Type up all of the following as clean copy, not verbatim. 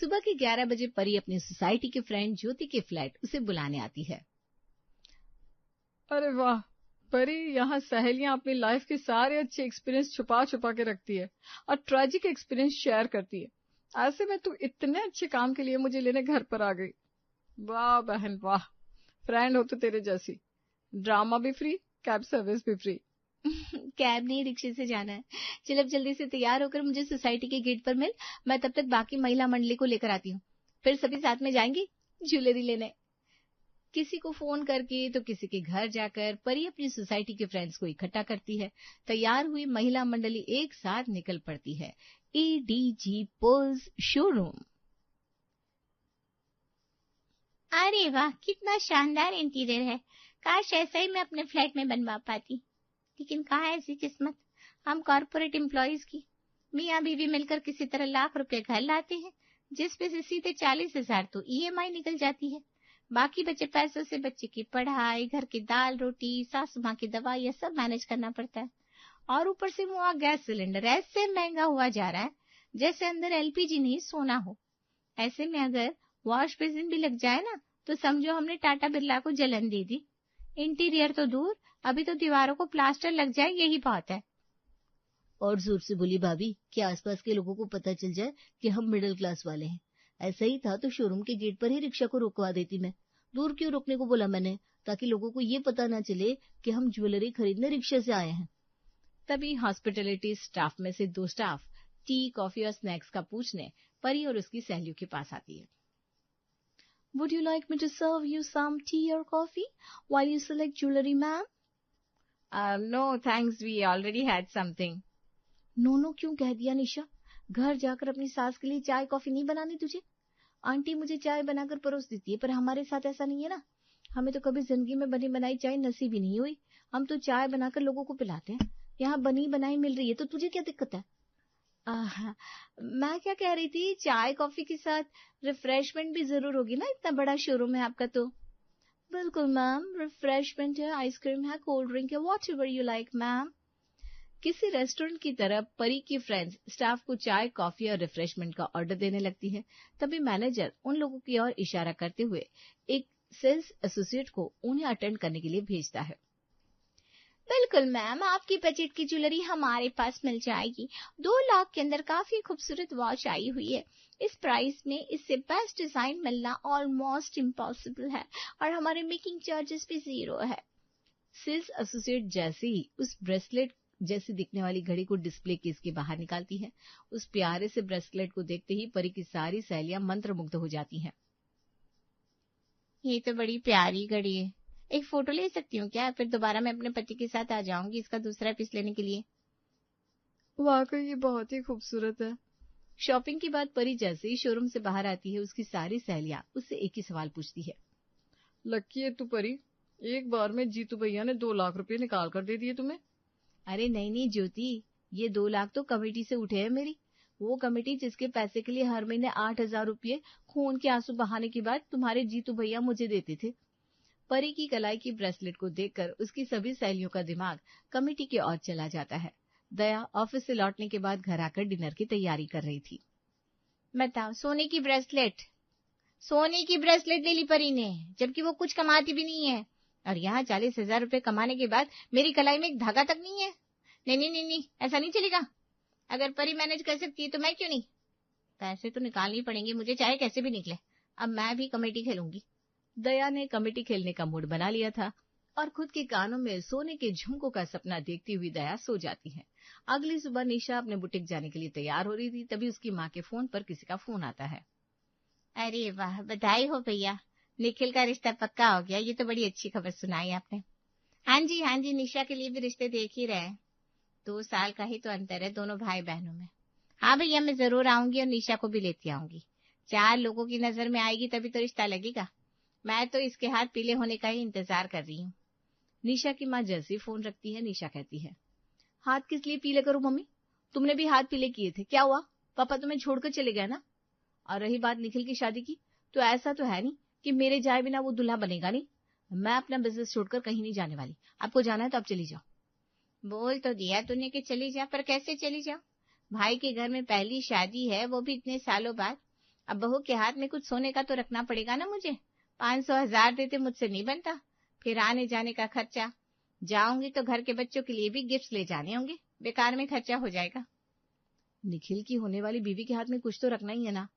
सुबह के 11 बजे परी अपनी सोसाइटी के फ्रेंड ज्योति के फ्लैट उसे बुलाने आती है। अरे वाह परी, यहाँ सहेलियां अपनी लाइफ के सारे अच्छे एक्सपीरियंस छुपा छुपा के रखती है और ट्रेजिक एक्सपीरियंस शेयर करती है। ऐसे में तू इतने अच्छे काम के लिए मुझे लेने घर पर आ गई। वाह बहन वाह, फ्रेंड हो तो तेरे जैसी। ड्रामा भी फ्री, कैब सर्विस भी फ्री। कैब नहीं, रिक्शे से जाना है। चल अब जल्दी से तैयार होकर मुझे सोसाइटी के गेट पर मिल, मैं तब तक बाकी महिला मंडली को लेकर आती हूँ। फिर सभी साथ में जाएंगे ज्वेलरी लेने। किसी को फोन करके तो किसी के घर जाकर परी अपनी सोसाइटी के फ्रेंड्स को इकट्ठा करती है। तैयार हुई महिला मंडली एक साथ निकल पड़ती है एडीजी पर्ल्स शोरूम। अरे वाह, कितना शानदार इंटीरियर है। काश ऐसा ही मैं अपने फ्लैट में बनवा पाती, लेकिन कहाँ है ऐसी किस्मत हम कॉर्पोरेट एम्प्लॉइज की। मियाँ बीवी मिलकर किसी तरह लाख रुपए घर लाते हैं, जिसपे से सीधे 40,000 तो ईएमआई निकल जाती है। बाकी बचे पैसों से बच्चे की पढ़ाई, घर की दाल रोटी, सासू माँ की दवा, यह सब मैनेज करना पड़ता है। और ऊपर से मुआ गैस सिलेंडर ऐसे महंगा हुआ जा रहा है जैसे अंदर एलपीजी नहीं सोना हो। ऐसे में अगर वॉश बेसिन भी लग जाए ना तो समझो हमने टाटा बिरला को जलन दे दी। इंटीरियर तो दूर, अभी तो दीवारों को प्लास्टर लग जाए यही बहुत है। और जोर से बोली भाभी कि आसपास के लोगों को पता चल जाए कि हम मिडिल क्लास वाले हैं। ऐसा ही था तो शोरूम के गेट पर ही रिक्शा को रुकवा देती मैं। दूर क्यों रोकने को बोला मैंने, ताकि लोगों को ये पता ना चले कि हम ज्वेलरी खरीदने रिक्शे से आए हैं। तभी हॉस्पिटलिटी स्टाफ में से 2 स्टाफ टी, कॉफी और स्नैक्स का पूछने परी और उसकी सहेलियों के पास आती है। Would you like me to serve you some tea or coffee while you select jewelry, ma'am? No, thanks. We already had something. No क्यों कह दिया निशा? घर जाकर अपनी सास के लिए चाय कॉफी नहीं बनानी तुझे? आंटी मुझे चाय बनाकर परोस देती है, पर हमारे साथ ऐसा नहीं है ना। हमें तो कभी जिंदगी में बनी बनाई चाय नसीब ही नहीं हुई। हम तो चाय बनाकर लोगों को पिलाते हैं। यहाँ बनी बनाई मिल रही है तो तुझे क्या दिक्कत है? मैं क्या कह रही थी, चाय कॉफी के साथ रिफ्रेशमेंट भी जरूर होगी ना, इतना बड़ा शोरूम है आपका तो। बिल्कुल मैम, रिफ्रेशमेंट है, आइसक्रीम है, कोल्ड ड्रिंक है, व्हाटएवर यू लाइक मैम। किसी रेस्टोरेंट की तरह परी की फ्रेंड्स स्टाफ को चाय कॉफी और रिफ्रेशमेंट का ऑर्डर देने लगती है। तभी मैनेजर उन लोगों की ओर इशारा करते हुए एक सेल्स एसोसिएट को उन्हें अटेंड करने के लिए भेजता है। बिल्कुल मैम, आपकी बजट की ज्वेलरी हमारे पास मिल जाएगी। 2 लाख के अंदर काफी खूबसूरत वॉच आई हुई है। इस प्राइस में इससे बेस्ट डिजाइन मिलना ऑलमोस्ट इम्पॉसिबल है और हमारे मेकिंग चार्जेस भी 0 है। सेल्स एसोसिएट जैसे ही उस ब्रेसलेट जैसी दिखने वाली घड़ी को डिस्प्ले केस के बाहर निकालती है, उस प्यारे से ब्रेसलेट को देखते ही परी की सारी सहेलियां मंत्रमुग्ध हो जाती हैं। ये तो बड़ी प्यारी घड़ी है, एक फोटो ले सकती हूँ क्या? फिर दोबारा मैं अपने पति के साथ आ जाऊंगी इसका दूसरा पीस लेने के लिए। वाकई ये बहुत ही खूबसूरत है। शॉपिंग के बाद परी जैसे ही शोरूम से बाहर आती है, उसकी सारी सहेलियां उससे एक ही सवाल पूछती है। लकी है तू परी, एक बार में जीतू भैया ने 2 लाख रुपए निकाल कर दे दिए तुम्हें। अरे नहीं ज्योति, ये 2 लाख तो कमेटी से उठे हैं मेरी। वो कमेटी जिसके पैसे के लिए हर महीने 8,000 रुपये खून के आंसू बहाने के बाद तुम्हारे जीतू भैया मुझे देते थे। परी की कलाई की ब्रेसलेट को देखकर उसकी सभी सहेलियों का दिमाग कमेटी की ओर चला जाता है। दया ऑफिस से लौटने के बाद घर आकर डिनर की तैयारी कर रही थी। बताओ, सोने की ब्रेसलेट ले ली परी ने, जबकि वो कुछ कमाती भी नहीं है। और यहाँ 40,000 रुपए कमाने के बाद मेरी कलाई में एक धागा तक नहीं है। नहीं, ऐसा नहीं चलेगा। अगर परी मैनेज कर सकती है तो मैं क्यों नहीं। पैसे तो निकालने पड़ेंगे मुझे, चाहे कैसे भी निकले। अब मैं भी कमेटी खेलूंगी। दया ने कमेटी खेलने का मूड बना लिया था और खुद के कानों में सोने के झुमकों का सपना देखती हुई दया सो जाती है। अगली सुबह निशा अपने बुटीक जाने के लिए तैयार हो रही थी, तभी उसकी माँ के फोन पर किसी का फोन आता है। अरे वाह, बधाई हो भैया, निखिल का रिश्ता पक्का हो गया। ये तो बड़ी अच्छी खबर सुनाई आपने। हाँ जी, निशा के लिए भी रिश्ते देख ही रहे। 2 साल का ही तो अंतर है दोनों भाई बहनों में। हाँ भैया, मैं जरूर आऊंगी और निशा को भी लेती आऊंगी। 4 लोगों की नजर में आएगी तभी तो रिश्ता लगेगा। मैं तो इसके हाथ पीले होने का ही इंतजार कर रही हूँ। निशा की माँ जैसे फोन रखती है, निशा कहती है, हाथ किस लिए पीले करूं मम्मी? तुमने भी हाथ पीले किए थे, क्या हुआ? पापा तुम्हें छोड़कर चले गए ना? और रही बात निखिल की शादी की, तो ऐसा तो है नहीं कि मेरे जाए बिना वो दूल्हा बनेगा नहीं। मैं अपना बिजनेस छोड़कर कहीं नहीं जाने वाली। आपको जाना है तो आप चली जाओ। बोल तो दिया तूने कि चली जा, पर कैसे चली जाओ? भाई के घर में पहली शादी है, वो भी इतने सालों बाद। अब बहू के हाथ में कुछ सोने का तो रखना पड़ेगा ना मुझे। 500-1000 देते मुझसे नहीं बनता, फिर आने जाने का खर्चा, जाऊंगी तो घर के बच्चों के लिए भी गिफ्ट ले जाने होंगे, बेकार में खर्चा हो जाएगा। निखिल की होने वाली बीवी के हाथ में कुछ तो रखना ही है ना,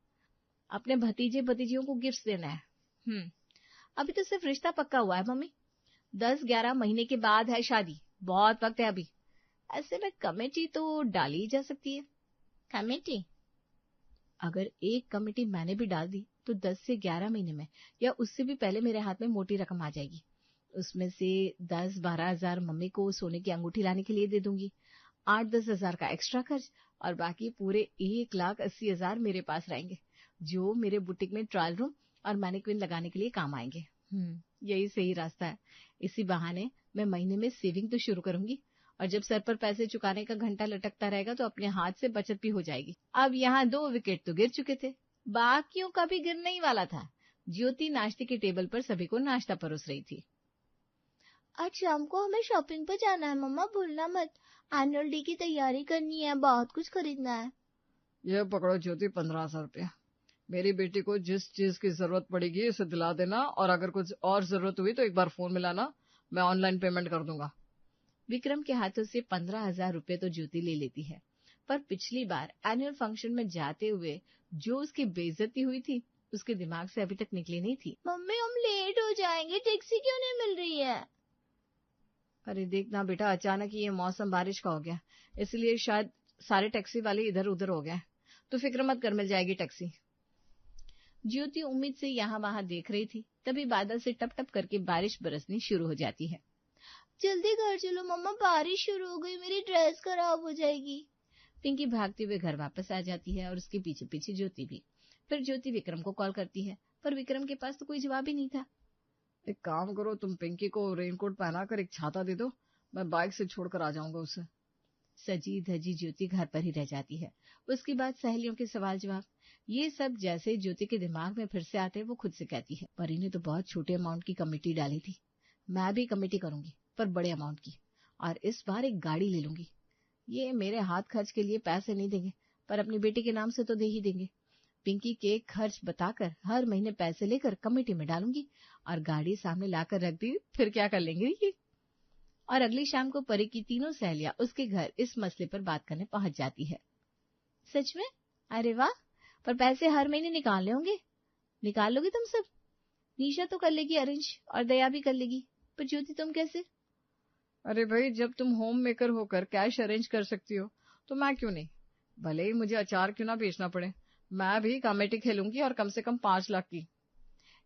अपने भतीजे भतीजियों को गिफ्ट देना है। अभी तो सिर्फ रिश्ता पक्का हुआ है मम्मी, 10-11 महीने के बाद है शादी, बहुत वक्त है अभी। ऐसे में कमेटी तो डाली ही जा सकती है। कमेटी? अगर एक कमेटी मैंने भी डाल दी तो 10 से 11 महीने में या उससे भी पहले मेरे हाथ में मोटी रकम आ जाएगी। उसमें से 10-12 हजार मम्मी को सोने की अंगूठी लाने के लिए दे दूंगी, 8-10 हजार का एक्स्ट्रा खर्च, और बाकी पूरे 1,80,000 मेरे पास रहेंगे, जो मेरे बुटीक में ट्रायल रूम और मैनिक्विन लगाने के लिए काम आएंगे। यही सही रास्ता है। इसी बहाने मैं महीने में सेविंग तो शुरू करूंगी, और जब सर पर पैसे चुकाने का घंटा लटकता रहेगा तो अपने हाथ से बचत भी हो जाएगी। अब यहाँ 2 विकेट तो गिर चुके थे, बाकियों का भी गिरने ही वाला था। ज्योति नाश्ते के टेबल पर सभी को नाश्ता परोस रही थी। आज शाम को हमें शॉपिंग पे जाना है मम्मा, भूलना मत। एनुअल डे की तैयारी करनी है, बहुत कुछ खरीदना है। ये पकड़ो ज्योति, 1500 रुपया। मेरी बेटी को जिस चीज की जरूरत पड़ेगी उसे दिला देना, और अगर कुछ और जरूरत हुई तो एक बार फोन मिलाना, मैं ऑनलाइन पेमेंट कर दूंगा। विक्रम के हाथों से 15,000 रुपए तो ज्योति ले लेती है, पर पिछली बार एनुअल फंक्शन में जाते हुए जो उसकी बेइज्जती हुई थी उसके दिमाग से अभी तक निकली नहीं थी। मम्मी हम लेट हो जाएंगे, टैक्सी क्यों नहीं मिल रही है? अरे देखना बेटा, अचानक ये मौसम बारिश का हो गया, इसलिए शायद सारे टैक्सी वाले इधर उधर हो गए, तो फिक्र मत कर, मिल जाएगी टैक्सी। ज्योति उम्मीद से यहाँ वहां देख रही थी, तभी बादल से टप टप करके बारिश बरसनी शुरू हो जाती है। जल्दी घर चलो मम्मा, बारिश शुरू हो गई, मेरी ड्रेस खराब हो जाएगी। पिंकी भागते हुए घर वापस आ जाती है और उसके पीछे पीछे ज्योति भी। फिर ज्योति विक्रम को कॉल करती है, पर विक्रम के पास तो कोई जवाब ही नहीं था। एक काम करो, तुम पिंकी को रेनकोट पहनाकर एक छाता दे दो, मैं बाइक से छोड़कर आ जाऊंगा उसे। सजी धजी ज्योति घर पर ही रह जाती है। उसके बाद सहेलियों के सवाल जवाब, ये सब जैसे ज्योति के दिमाग में फिर से आते वो खुद से कहती है, परी ने तो बहुत छोटे अमाउंट की कमेटी डाली थी, मैं भी कमेटी करूंगी पर बड़े अमाउंट की, और इस बार एक गाड़ी ले लूंगी। ये मेरे हाथ खर्च के लिए पैसे नहीं देंगे, पर अपनी बेटी के नाम से तो दे ही देंगे। पिंकी के खर्च बताकर हर महीने पैसे लेकर कमेटी में डालूंगी और गाड़ी सामने लाकर रख दी, फिर क्या कर लेंगे ये। और अगली शाम को परी की तीनों सहेलियां उसके घर इस मसले पर बात करने पहुंच जाती है। सच में? अरे वाह, पर पैसे हर महीने निकालने होंगे। निकाल लोगी तुम सब? निशा तो कर लेगी अरेंज और दया भी कर लेगी, पर ज्योति तुम कैसे? अरे भाई, जब तुम होम मेकर होकर कैश अरेंज कर सकती हो तो मैं क्यों नहीं, भले ही मुझे अचार क्यों ना बेचना पड़े, मैं भी कमेटी खेलूंगी, और कम से कम 5 लाख की।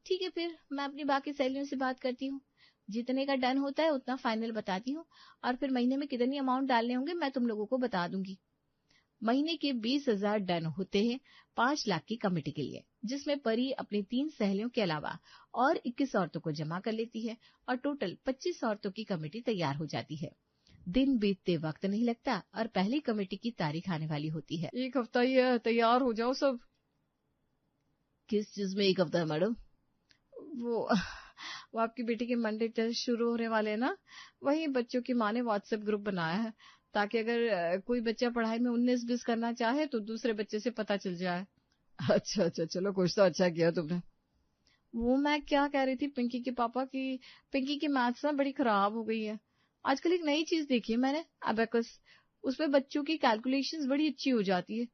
ठीक है, फिर मैं अपनी बाकी सहेलियों से बात करती हूँ, जितने का डन होता है उतना फाइनल बताती हूँ, और फिर महीने में कितनी अमाउंट डालने होंगे मैं तुम लोगों को बता दूंगी। महीने के 20,000 डन होते हैं 5 लाख की कमेटी के लिए, जिसमें परी अपनी 3 सहेलियों के अलावा और 21 औरतों को जमा कर लेती है, और टोटल 25 औरतों की कमेटी तैयार हो जाती है। दिन बीतते वक्त नहीं लगता और पहली कमेटी की तारीख आने वाली होती है। 1 हफ्ता ही है, तैयार हो जाओ सब। किस चीज में 1 हफ्ता है मैडम? वो आपकी बेटी के मंडे टेस्ट शुरू होने वाले हैं ना, वही बच्चों की माँ ने व्हाट्सएप ग्रुप बनाया है, ताकि अगर कोई बच्चा पढ़ाई में 19-20 करना चाहे तो दूसरे बच्चे से पता चल जाए। अच्छा, चलो कुछ तो अच्छा किया तुमने। वो मैं क्या कह रही थी पिंकी के पापा की, पिंकी की मैथ्स ना बड़ी खराब हो गई है। आजकल एक नई चीज देखी है मैंने, अबेकस, उसमें बच्चों की कैलकुलेशंस बड़ी अच्छी हो जाती है,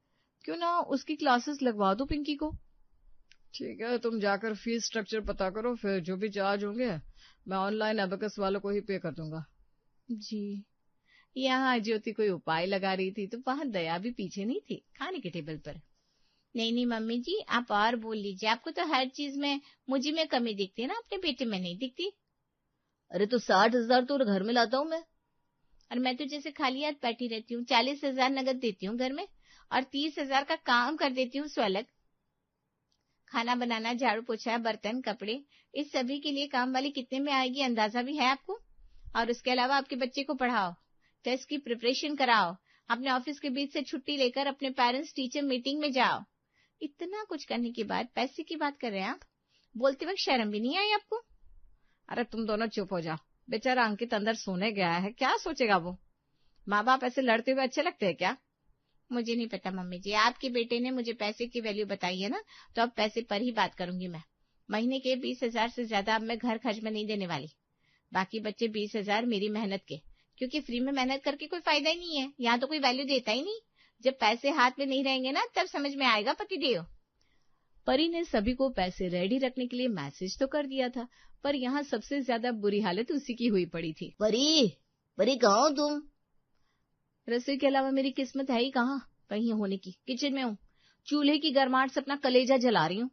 क्यों ना उसकी क्लासेस लगवा दो पिंकी को। ठीक है, तुम जाकर फीस स्ट्रक्चर पता करो, फिर जो भी चार्ज होंगे मैं ऑनलाइन अबेकस वालों को ही पे कर दूंगा। जी। यहाँ ज्योति कोई उपाय लगा रही थी तो वहां दया भी पीछे नहीं थी, खाने के टेबल पर। नहीं मम्मी जी, आप और बोल लीजिए, आपको तो हर चीज में मुझे में कमी दिखती है ना, अपने बेटे में नहीं दिखती। अरे तो 60,000 तो घर में लाता हूँ मैं, और मैं तो जैसे खाली हाथ बैठी रहती हूँ, 40,000 नगद देती हूँ घर में, और 30,000 का काम कर देती हूँ स्वलग। खाना बनाना, झाड़ू पोछा, बर्तन, कपड़े, इस सभी के लिए काम वाली कितने में आएगी अंदाजा भी है आपको? और उसके अलावा आपके बच्चे को पढ़ाओ, टेस्ट की प्रिपरेशन कराओ, अपने ऑफिस के बीच से छुट्टी लेकर अपने पेरेंट्स टीचर मीटिंग में जाओ। इतना कुछ करने के बाद पैसे की बात कर रहे हैं आप? बोलते वक्त शर्म भी नहीं आई आपको? अरे तुम दोनों चुप हो जाओ, बेचारा अंकित अंदर सोने गया है, क्या सोचेगा वो? माँ बाप ऐसे लड़ते हुए अच्छे लगते हैं क्या? मुझे नहीं पता मम्मी जी, आपके बेटे ने मुझे पैसे की वैल्यू बताई है ना, तो अब पैसे पर ही बात करूंगी मैं। महीने के 20,000 से ज्यादा अब मैं घर खर्च में नहीं देने वाली। बाकी बच्चे 20,000 मेरी मेहनत के, क्योंकि फ्री में मेहनत करके कोई फायदा ही नहीं है, यहाँ तो कोई वैल्यू देता ही नहीं। जब पैसे हाथ में नहीं रहेंगे ना, तब समझ में आएगा पति देव। परी ने सभी को पैसे रेडी रखने के लिए मैसेज तो कर दिया था, पर यहाँ सबसे ज्यादा बुरी हालत उसी की हुई पड़ी थी। परी, परी कहाँ हो तुम? रसोई के अलावा मेरी किस्मत है ही कहाँ कहीं होने की। किचन में हूँ, चूल्हे की गर्माहट से अपना कलेजा जला रही हूँ।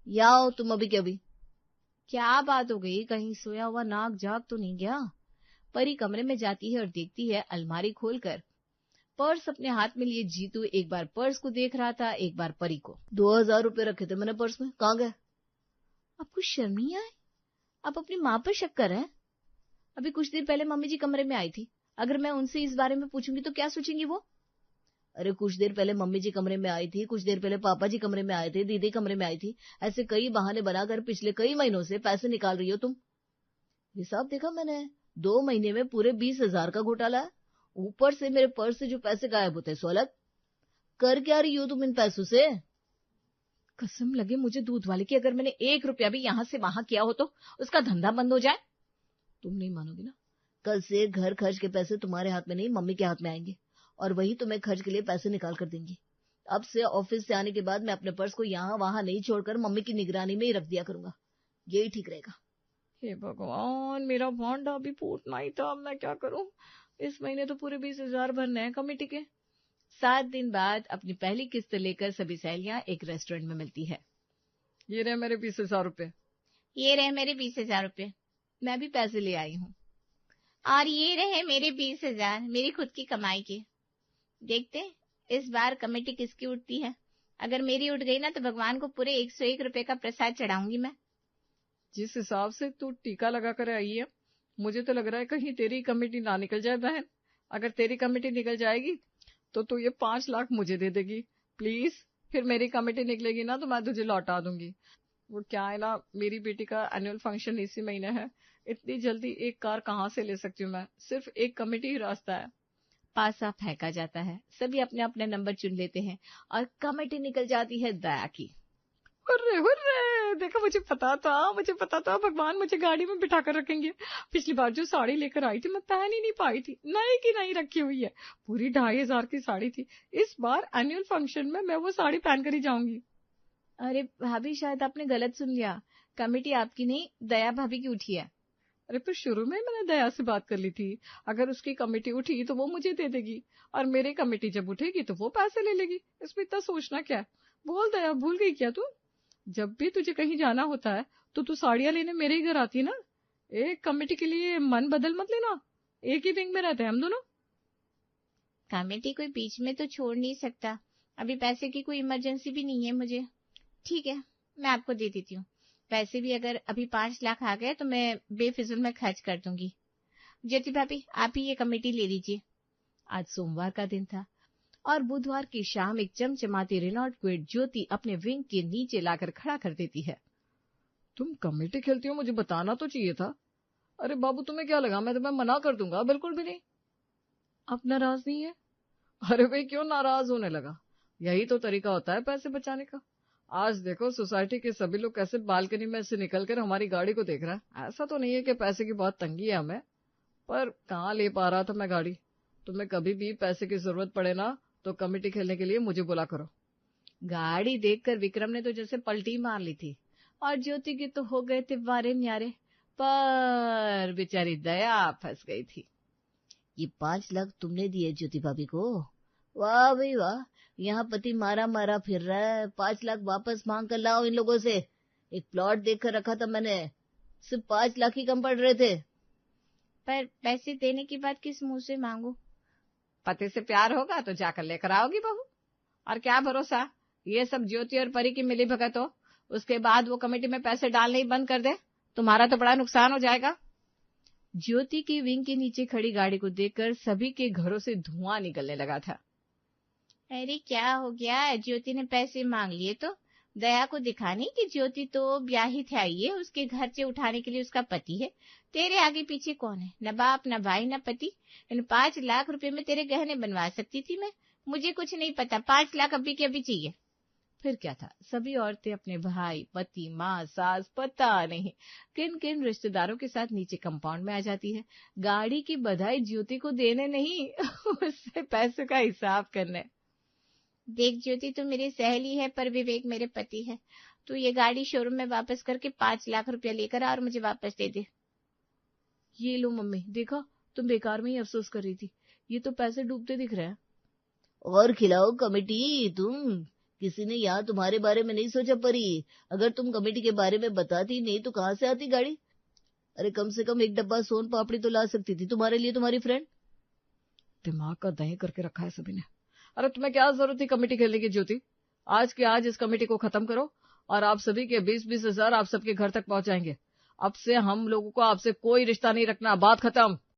या हो तुम अभी के अभी? क्या बात हो गई, कहीं सोया हुआ नाक जाग तो नहीं गया? परी कमरे में जाती है और देखती है अलमारी खोलकर पर्स अपने हाथ में लिए जीतू एक बार पर्स को देख रहा था, एक बार परी को। 2,000 रुपए रखे थे मैंने पर्स में, कहाँ गए? आपको शर्म नहीं आए? आप अपनी माँ पर शक कर रहे हैं? अभी कुछ देर पहले मम्मी जी कमरे में आई थी, अगर मैं उनसे इस बारे में पूछूंगी तो क्या सोचेंगी वो? अरे कुछ देर पहले मम्मी जी कमरे में आई थी, कुछ देर पहले पापा जी कमरे में आए थे, दीदी कमरे में आई थी। ऐसे कई बहाने बनाकर पिछले कई महीनों से पैसे निकाल रही हो तुम। हिसाब देखा मैंने, 2 महीने में पूरे 20,000 का घोटाला है। ऊपर से मेरे पर्स से जो पैसे गायब होते सो अलग। कर क्या रही हो तुम इन पैसों से? कसम लगे मुझे दूध वाले की, अगर मैंने 1 रुपया भी यहाँ से वहां किया हो तो उसका धंधा बंद हो जाए। तुम नहीं मानोगी ना, कल से घर खर्च के पैसे तुम्हारे हाथ में नहीं मम्मी के हाथ में आएंगे, और वही तुम्हें खर्च के लिए पैसे निकाल कर देंगी। अब से ऑफिस से आने के बाद मैं अपने पर्स को यहाँ वहां नहीं छोड़कर मम्मी की निगरानी में ही रख दिया करूंगा, यही ठीक रहेगा। हे भगवान, मेरा भांडा भी फूटना ही था, अब मैं क्या करूं? इस महीने तो पूरे 20,000 भरने हैं कमेटी के। 7 दिन बाद अपनी पहली किस्त लेकर सभी सहेलियां एक रेस्टोरेंट में मिलती है। ये रहे मेरे 20,000 रुपए। ये रहे मेरे 20,000 रुपए। मैं भी पैसे ले आई हूँ। और ये रहे मेरे 20,000 मेरी खुद की कमाई के। देखते इस बार कमेटी किसकी उठती है। अगर मेरी उठ गई ना तो भगवान को पूरे 101 रुपए का प्रसाद चढ़ाऊंगी मैं। जिस हिसाब से तू टीका लगा कर आई है, मुझे तो लग रहा है कहीं तेरी कमेटी ना निकल जाए बहन। अगर तेरी कमेटी निकल जाएगी तो तू ये 5 लाख मुझे दे देगी प्लीज। फिर मेरी कमेटी निकलेगी ना तो मैं तुझे लौटा दूंगी। वो क्या है ना, मेरी बेटी का एनुअल फंक्शन इसी महीने है, इतनी जल्दी एक कार कहाँ से ले सकती हूँ मैं? सिर्फ एक कमेटी ही रास्ता है। पासा फेंका जाता है, सभी अपने अपने नंबर चुन लेते हैं और कमेटी निकल जाती है दया की। हुर्रे हुर्रे, देखो मुझे पता था भगवान मुझे गाड़ी में बिठा कर रखेंगे। पिछली बार जो साड़ी लेकर आई थी मैं पहन ही नहीं पाई थी, नई की नई रखी हुई है, पूरी 2,500 की साड़ी थी। इस बार एनुअल फंक्शन में मैं वो साड़ी पहन कर ही जाऊंगी। अरे भाभी, शायद आपने गलत सुन लिया, कमेटी आपकी नहीं दया भाभी की उठी है। अरे पर शुरू में मैंने दया से बात कर ली थी, अगर उसकी कमेटी उठी तो वो मुझे दे देगी, और मेरी कमेटी जब उठेगी तो वो पैसे ले लेगी। इसमें इतना सोचना क्या है? बोल दया, भूल गई क्या तू? जब भी तुझे कहीं जाना होता है तो तू साड़ियां लेने मेरे ही घर आती है ना। एक कमेटी के लिए मन बदल मत लेना, एक ही विंग में रहते हैं हम दोनों। कमेटी कोई बीच में तो छोड़ नहीं सकता, अभी पैसे की कोई इमरजेंसी भी नहीं है मुझे। ठीक है, मैं आपको दे देती हूँ। वैसे भी अगर अभी 5 लाख आ गए तो मैं बेफिजुल में खर्च कर दूंगी। ज्योति भाभी, आप ही ये कमेटी ले लीजिए। आज सोमवार का दिन था और बुधवार की शाम एक चमचमाती रेनॉल्ट क्विड ज्योति अपने विंग के नीचे लाकर खड़ा कर देती है। तुम कमेटी खेलती हो, मुझे बताना तो चाहिए था। अरे बाबू, तुम्हें क्या लगा मैं तुम्हें मना कर दूंगा? बिल्कुल भी नहीं। अब नाराज नहीं है? अरे भाई, क्यों नाराज होने लगा? यही तो तरीका होता है पैसे बचाने का। आज देखो सोसाइटी के सभी लोग कैसे बालकनी में से निकलकर हमारी गाड़ी को देख रहा है। ऐसा तो नहीं है कि पैसे की बहुत तंगी है हमें, पर कहाँ ले पा रहा था मैं गाड़ी। तुम्हें कभी भी पैसे की जरूरत पड़े ना तो कमेटी खेलने के लिए मुझे बुला करो। गाड़ी देखकर विक्रम ने तो जैसे पलटी मार ली थी और ज्योति के तो हो गए थे वारे न्यारे, पर बेचारी दया फंस गई थी। ये 5 लाख तुमने दिए ज्योति भाभी को? वाह भाई वाह, यहाँ पति मारा मारा फिर रहा है। 5 लाख वापस मांग कर लाओ इन लोगों से। एक प्लॉट देख कर रखा था मैंने, सिर्फ 5 लाख ही कम पड़ रहे थे। पर पैसे देने की बात किस मुंह से मांगू? पति से प्यार होगा तो जाकर लेकर आओगी बहू। और क्या भरोसा ये सब ज्योति और परी की मिली भगत हो, उसके बाद वो कमेटी में पैसे डालने ही बंद कर दे, तुम्हारा तो बड़ा नुकसान हो जाएगा। ज्योति की विंग के नीचे खड़ी गाड़ी को देखकर सभी के घरों से धुआं निकलने लगा था। अरे क्या हो गया, ज्योति ने पैसे मांग लिए तो दया को दिखाने कि ज्योति तो ब्याही थे आई है, उसके घर से उठाने के लिए उसका पति है। तेरे आगे पीछे कौन है? न बाप, न भाई, न पति। इन 5 लाख रुपए में तेरे गहने बनवा सकती थी मैं। मुझे कुछ नहीं पता, 5 लाख अभी के अभी चाहिए। फिर क्या था, सभी औरतें अपने भाई, पति, माँ, सास, पता नहीं किन किन रिश्तेदारों के साथ नीचे कंपाउंड में आ जाती है। गाड़ी की बधाई ज्योति को देने नहीं उससे पैसों का हिसाब करने। देख ज्योति, तू मेरी सहेली है पर विवेक मेरे पति है। तू ये गाड़ी शोरूम में वापस करके 5 लाख रुपया लेकर आ और मुझे वापस दे दे। ये लो मम्मी, देखा तुम बेकार में ही अफसोस कर रही थी, ये तो पैसे डूबते दिख रहे हैं। और खिलाओ कमेटी, तुम किसी ने यहाँ तुम्हारे बारे में नहीं सोचा परी। अगर तुम कमेटी के बारे में बताती नहीं तो कहाँ से आती गाड़ी? अरे कम से कम 1 डब्बा सोन पापड़ी तो ला सकती थी तुम्हारे लिए तुम्हारी फ्रेंड। दिमाग का दही करके रखा है सभी ने। अरे तुम्हें क्या जरूरत थी कमेटी खेलने की ज्योति? आज के आज इस कमेटी को खत्म करो और आप सभी के 20-20 हजार आप सबके घर तक पहुंचाएंगे। अब से हम लोगों को आपसे कोई रिश्ता नहीं रखना, बात खत्म।